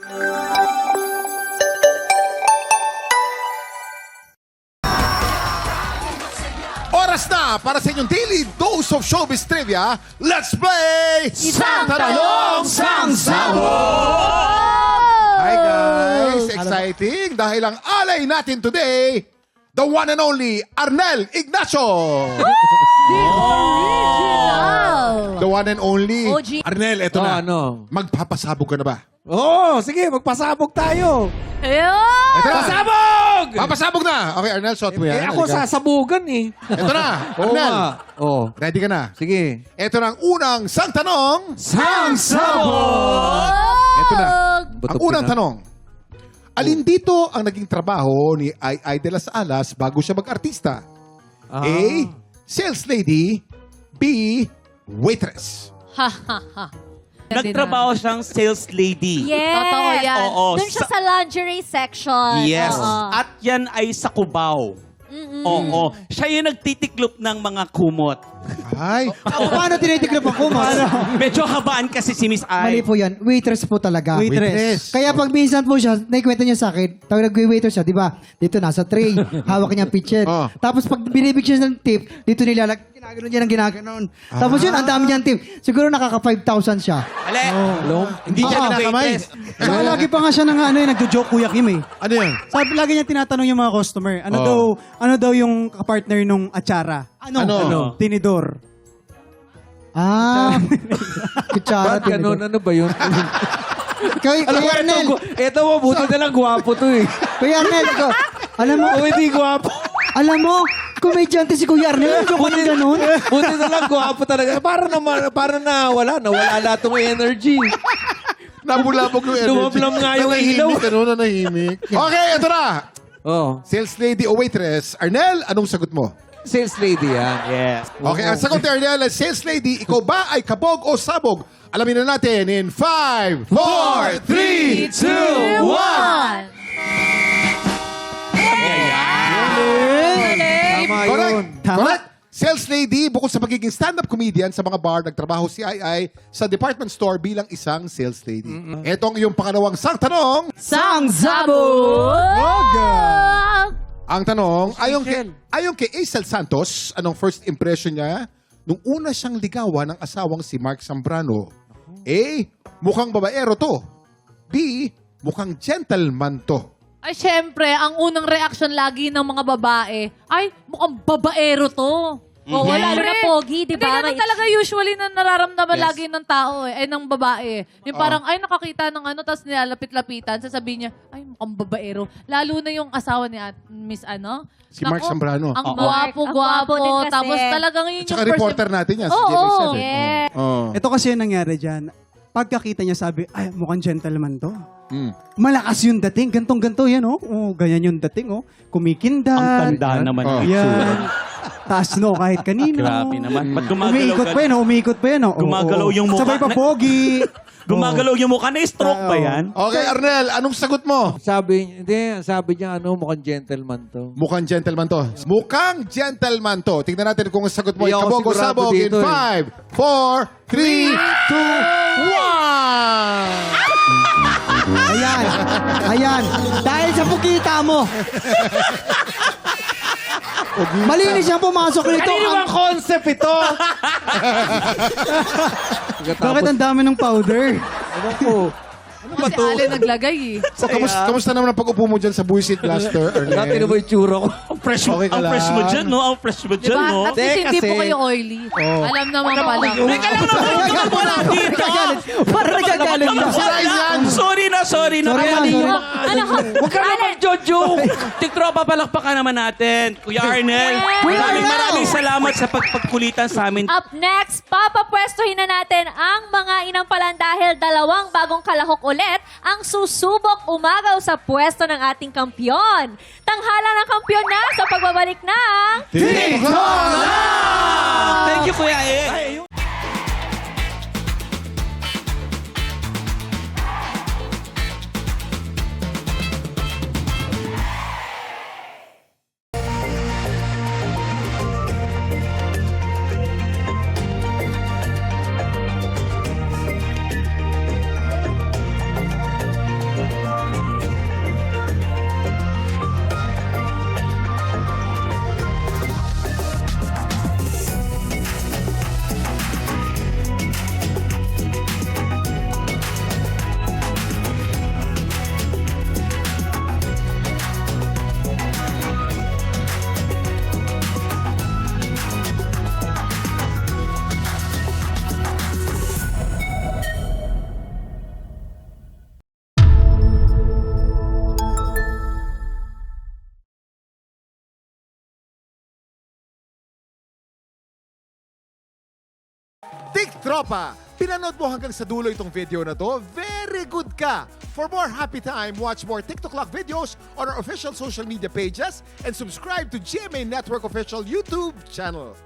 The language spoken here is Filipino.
Oras na para sa inyong daily dose of showbiz trivia. Let's play Isang Tanong, Sang Sabog! Hi guys! Exciting dahil ang alay natin today, the one and only Arnel Ignacio! The one and only. OG. Arnel, eto na. ano? Magpapasabog ka na ba? Oo, sige, magpasabog tayo. Ayun! Eto na. Pasabog! Papasabog na! Okay, Arnel, shot mo yan. Eh, ako Halika. sasabugan eh. Eto na, Oo Arnel. nga. Oo. Ready ka na? Sige. Eto na ang unang sang tanong. Sang sabog! Eto na. Bato Ang unang pina- tanong. Alin dito ang naging trabaho ni Ai de las Alas bago siya mag-artista? Ah. A. Sales lady. B. Waitress. Ha, ha, ha. Nagtrabaho siyang sales lady. Yes. Totoo yan. Oo, Doon siya sa lingerie section. Yes. Oo. At yan ay sa Cubao. Oo. Siya yung nagtitiklop ng mga kumot. Ay. Paano tinitiklop ang kumot? Medyo habaan kasi si Miss Mali Ai. po yan. Waitress po talaga. Waitress. Kaya pag minsan po siya, naikwento niya sa akin, tawag nag-waiter siya, di ba? Dito nasa tray, hawak niya ang pitcher. Oh. Tapos pag binibig siya ng tip, dito ginagano'n niya ng ginagano'n. Tapos yun, ang dami niyang tip. Siguro nakaka 5,000 siya. Ale, hindi siya Oo. nag-waitress. Saka lagi pa nga siya ng ano, nagjo-joke Kuya Kim eh. Ano yan? Sabi lagi niya tinatanong yung mga customer, ano daw yung kapartner nung atsara? Ano? Tinidor. Ah, kutsara. Ba't ganun? Ano ba yun? Kuya Arnel, Ito mo, buti na lang gwapo to eh. Kuya Arnel, ikaw, alam mo, Kung hindi gwapo. alam mo, komedyante si Kuya Arnel, joke ko ng ganun. Buti na lang gwapo talaga. Para nawala lahat ng energy. Nabulabog yung energy. Dumablam nga yung ilaw. Nanahimik, ano? Nanahimik. Okay, ito na. Oh, Sales lady o waitress. Arnel, anong sagot mo? sales lady yan. Yes. Okay, ang sagot ni Arnel ay sales lady. Ikaw ba ay kabog o sabog? Alamin na natin in 5, 4, 3, 2, 1. Tama Correct. yun. Correct. Sales lady, bukod sa pagiging stand-up comedian sa mga bar, nagtrabaho si Ai sa department store bilang isang sales lady. Etong iyong pangalawang sang tanong. Sang Zabog! Ang tanong, ayon kay Aisel Santos, anong first impression niya nung una siyang ligawan ng asawang si Mark Zambrano? A. Mukhang babaero to. B. Mukhang gentleman to. Ay, syempre, ang unang reaction lagi ng mga babae, ay, mukhang babaero to. O, wala na pogi, di ba? Hindi ganun talaga usually na nararamdaman lagi ng tao ng babae. Yung parang, ay, nakakita ng ano, tapos nilalapit-lapitan, sasabihin niya, ay, mukhang babaero. Lalo na yung asawa ni Miss ano? Si Mark Zambrano. Ang Oo. gwapo-gwapo. Ang gwapo din kasi. Tapos talagang yun Tsaka yung reporter natin yan, si Oo, Jimmy Cesar. yeah. Oh. Ito kasi yung nangyari dyan. Pagkakita niya sabi, ay mukhang gentleman to. Mm. Malakas yung dating. Gantong-ganto yan oh. Oh, ganyan yung dating oh. Kumikindat. Ang tanda naman Oh. ang itsura. Yan. Taas no kahit kanino. Grabe naman. Ba't gumagalaw Umiikot pa yan oh. Umiikot pa yan oh. Gumagalaw yung mukha. Sabay pa pogi. Gumagalaw yung mukha. Na-stroke ba yan? Okay, Arnel, anong sagot mo? Sabi niya, mukhang gentleman to. Mukhang gentleman to. Mukhang gentleman to. Tingnan natin kung ang sagot mo ay Hindi ako kabog o sigurado sabog in dito 5, 4, 3, 2, 1! Ayan. Ayan. Dahil sa pugita mo. Malinis siyang pumasok nito. Kanino bang concept ito? Bakit ang dami ng powder? Ano po? Si Ale naglagay eh. So, kamusta naman ang pag-upo mo dyan sa Buisit Blaster, Dati na Arnel? ba yung tsura ko? Ang fresh Okay ka ang fresh mo lang. dyan, no? Ang fresh mo dyan, Diba? no? At least hindi kasi- po kayo oily. Alam naman pala. Teka lang naman mo lang dito. Parang nagagalit na. Sorry na. Sorry Mali na, yung... Ano? Huwag ka naman joke. Tiktropa, palakpakan naman natin. Kuya Arnel, maraming salamat sa pagkulitan sa amin. Up next, papapwestuhin na natin ang mga inampalan dahil dalawang bagong kalahok ulit ang susubok umagaw sa pwesto ng ating kampyon. Tanghala ng kampyon na sa pagbabalik ng... Thank you, Kuya E. Tik Tropa, pinanood mo hanggang sa dulo itong video na to? Very good ka! For more happy time, watch more TikTok Clock videos on our official social media pages and subscribe to GMA Network official YouTube channel.